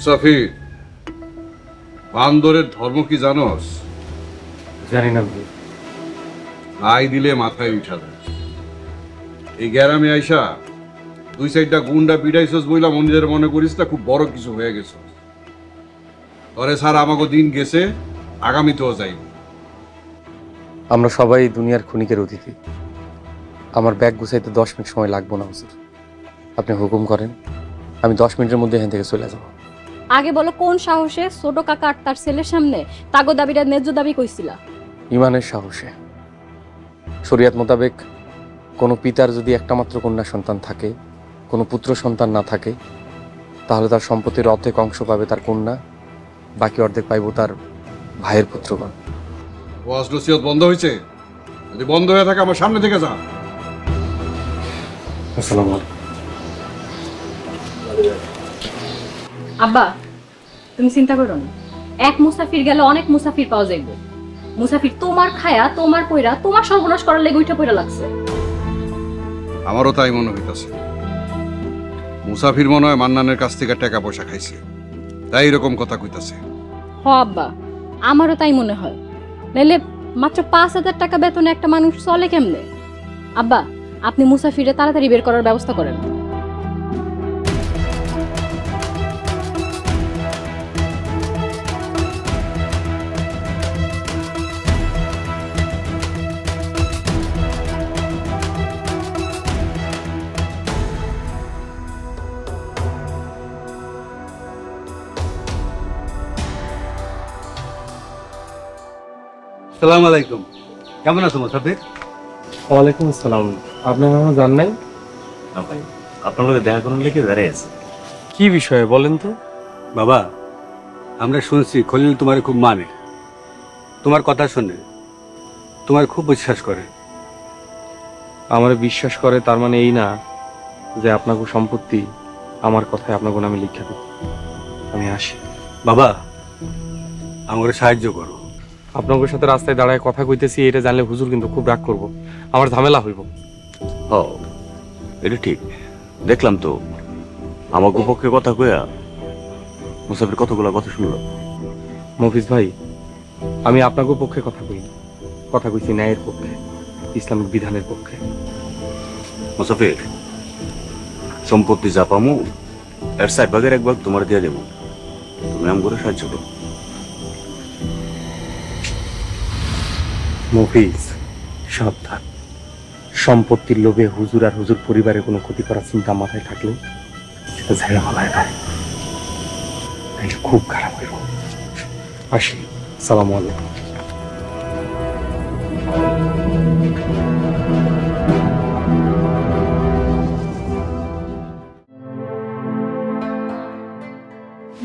মুসাফির, বান্দরের ধর্ম কি জানোস? জানি না। লাই দিলে মাথায় উঠা যায়। এই গ্যারামে আইসা 2-4টা গুন্ডা পিড়াইছস বইলা মন্দিরের মনে করিস না খুব বড় কিছু হয়ে গেছ। তরে স্যার আমাকে দিন গেছে, আগামীতেও যাইব। আমরা সবাই দুনিয়ার ক্ষণিকের অতিথি। আমার ব্যাগ গুছাইতে 10 মিনিট সময় লাগবে না হুজুর। আপনি হুকুম করেন, আমি 10 মিনিটের মধ্যে এখান থেকে চলে যাব। আগে বলো কোন সাহসে ছোট কাকা আর তার ছেলের সামনে তাগো দাবিটা ন্যায্য দাবি কইছিলা? ইমানের সাহসে। শরিয়াত মোতাবেক কোনো পিতার যদি একটা মাত্র কন্যা সন্তান থাকে, কোনো পুত্র সন্তান না থাকে, তাহলে তার সম্পত্তির অর্ধেক অংশ পাবে তার কন্যা, বাকি অর্ধেক পাইব তার ভাইয়ের পুত্রগণ। ওয়াজ নসিহত বন্ধ হয়েছে? যদি বন্ধ হয়ে থাকে আমার সামনে থেকে যা। আসসালামু আলাইকুম। আব্বা, তুমি চিন্তা করো না, এক মুসাফির গেলে অনেক মুসাফির পাওয়া যাইবে। মুসাফির তোমার খায়া তোমার পয়রা তোমার সর্বনাশ করার লেগে উঠে পড়া লাগছে। আমারও তাই মনে হইতাছে। মুসাফির মনে হয় মান্নানের কাছ থেকে টাকা পয়সা খাইছে, তাই এরকম কথা কইতাছে। হ আব্বা, আমারও তাই মনে হয়। নাইলে মাত্র 5,000 টাকা বেতনে একটা মানুষ চলে কেমনে? আব্বা, আপনি মুসাফিরে তাড়াতাড়ি বের করার ব্যবস্থা করেন। আসসালামু আলাইকুম। কেমন আছো মুসাফির? ওয়ালাইকুম আসসালাম। আপনি আমার জান নাই? না ভাই, আপনার লোকে দেখা করার লেগে দাঁড়িয়ে আছে। কি বিষয়ে বলেন তো? বাবা, আমরা শুনছি খলিল তোমার খুব মানে, তোমার কথা শুনে তোমার খুব বিশ্বাস করে। আমার বিশ্বাস করে তার মানে এই না যে আপনাকে সম্পত্তি আমার কথায় আপনাকে নামে লিখে দেব। আমি আসি। বাবা, আমাকে সাহায্য করো। আপনাদের সাথে রাস্তায় দাঁড়ায় কথা কইতেছি, এটা জানলে হুজুর কিন্তু খুব রাগ করব, আমার ঝামেলা হইব। ও, এটা ঠিক। দেখলাম তো আমার পক্ষে কথা কইয়া মুসাফির কতগুলা কথা শুনলো। মফিজ ভাই, আমি আপনাকে পক্ষে কথা কই, কথা কইছি ন্যায়ের পক্ষে, ইসলামিক বিধানের পক্ষে। মুসাফির, সম্পত্তি যা পামু এর 4 ভাগের 1 ভাগ তোমার দিয়ে দেবো, তুমি আম করে সাহায্য করো। মফিজ, সাবধান। সম্পত্তির লোভে হুজুর আর হুজুর পরিবারের কোনো ক্ষতি করার চিন্তা মাথায় থাকলে সেটা ঝেড়ে ফেলায় না, এটা খুব খারাপ হইব। আসি। সালামু আলাইকুম।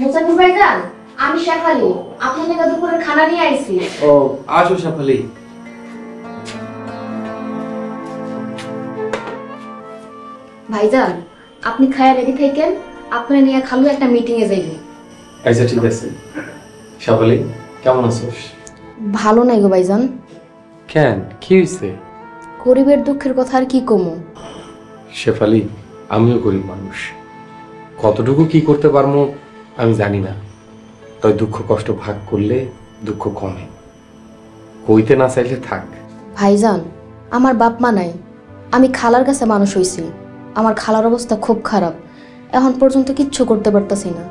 মুসাফির ভাইজান, আমি শেফালি, আপনার লেগে দুপুরের খানা নিয়ে আইছি। ও, আসো শেফালি। ভাইজান, আপনি খায়া রেডি থাকেন, আপনার নিয়ে খালু একটা মিটিং এ যাইবে। আচ্ছা ঠিক আছে। শেফালি, কেমন আছিস? ভালো নাই গো ভাইজান। কেন, কি হইছে? গরিবের দুঃখের কথা আর কি কমু। শেফালি, আমিও গরিব মানুষ, কতটুকু কি করতে পারবো আমি জানি না, তবে দুঃখ কষ্ট ভাগ করলে দুঃখ কমে, কইতে না চাইলে থাক। ভাইজান, আমার বাপ মা নাই, আমি খালার কাছে মানুষ হইছি। আমার খালার অবস্থা খুব খারাপ, এখন পর্যন্ত কিচ্ছু করতে পারতাছি না,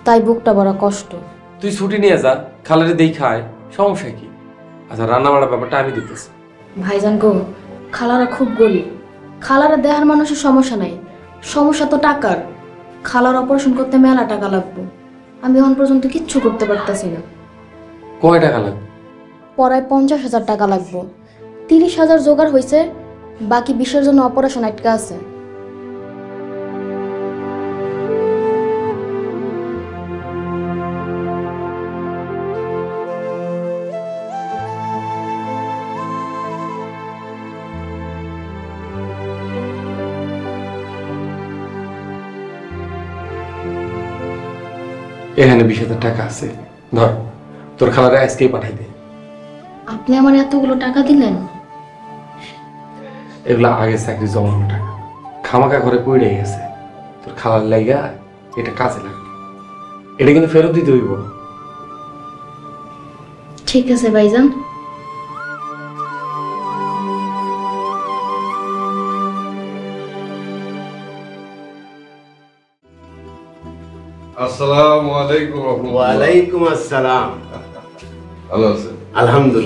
তাই বুকটা বড় কষ্ট। তুই ছুটি নিয়ে যা, খালারে দেই খায়, সমস্যা কি? আচ্ছা, রান্না বাড়ার ব্যাপারটা আমি দিতেছি। ভাইজান গো, খালারা খুব গরিব, খালারা দেহার মানুষের সমস্যা নাই, সমস্যা তো টাকার। খালার অপারেশন করতে মেলা টাকা লাগবে, আমি এখন পর্যন্ত কিচ্ছু করতে পারতাছি না। কয় টাকা লাগবে? পড়ায় 50,000 টাকা লাগবে, 30,000 জোগাড় হয়েছে, বাকি 20-এর জন্য অপারেশন আটকা আছে। এখানে 20,000 টাকা আছে, ধর, তোর খালারে আজকেই পাঠাই দে। আপনি আমার এতগুলো টাকা দিলেন? এগুলা আগে চাকরি জমানো টাকা, খামাকা ঘরে পড়ে গেছে, তোর খালার লাইগা এটা কাজে লাগবে। এটা কিন্তু ফেরত দিতে হইব। ঠিক আছে ভাইজান। আসসালামু আলাইকুম। ওয়ালাইকুম আসসালাম। ভালো আছেন? আলহামদুলিল্লাহ।